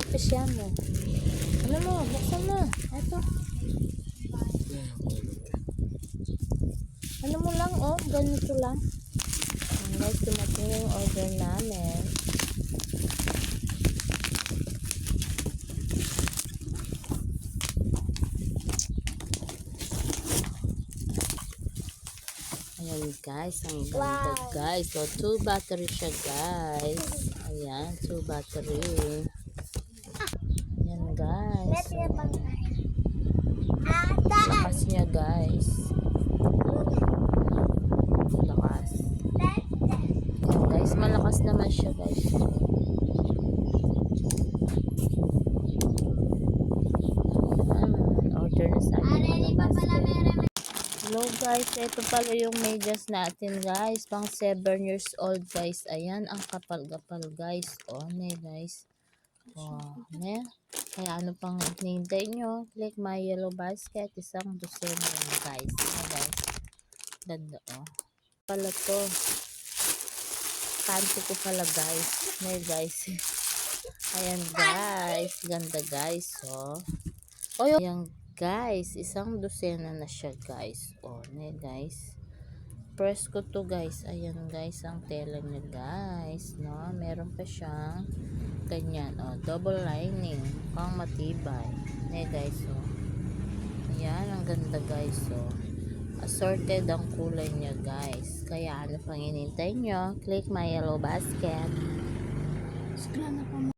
Pisyan mo. Ano mo? Buksan mo. Ito. Ano mo lang, oh. Ganito lang. Guys, dumating yung order namin. Ayan guys, ang ganda guys. So, 2 battery siya guys. Ayan, 2 battery. Ayan guys. So, lakas niya guys. Lakas. Ayan guys, malakas naman siya guys. Order na sa akin ng basket. Hello guys, ito pala yung medyas natin guys, pang 7 years old guys. Ayan, ang kapal-kapal guys. O, ne guys. O, ne. Kaya ano pang hinihintay nyo? Click my yellow basket. Isang dosena yan guys. Ayan guys. Ganda o. Pala to. Kanto ko pala guys. Ne guys. Ayan guys. Ganda guys. O. O, yung guys, isang dosena na siya guys. O, ne guys. Press ko to guys. Ayan guys, ang tela niya guys. No? Meron pa siyang ganyan. O, double lining. Pang matibay. Ne guys, o. Ayan, ang ganda guys, o. Assorted ang kulay niya guys. Kaya ano pang hinintay nyo? Click my yellow basket.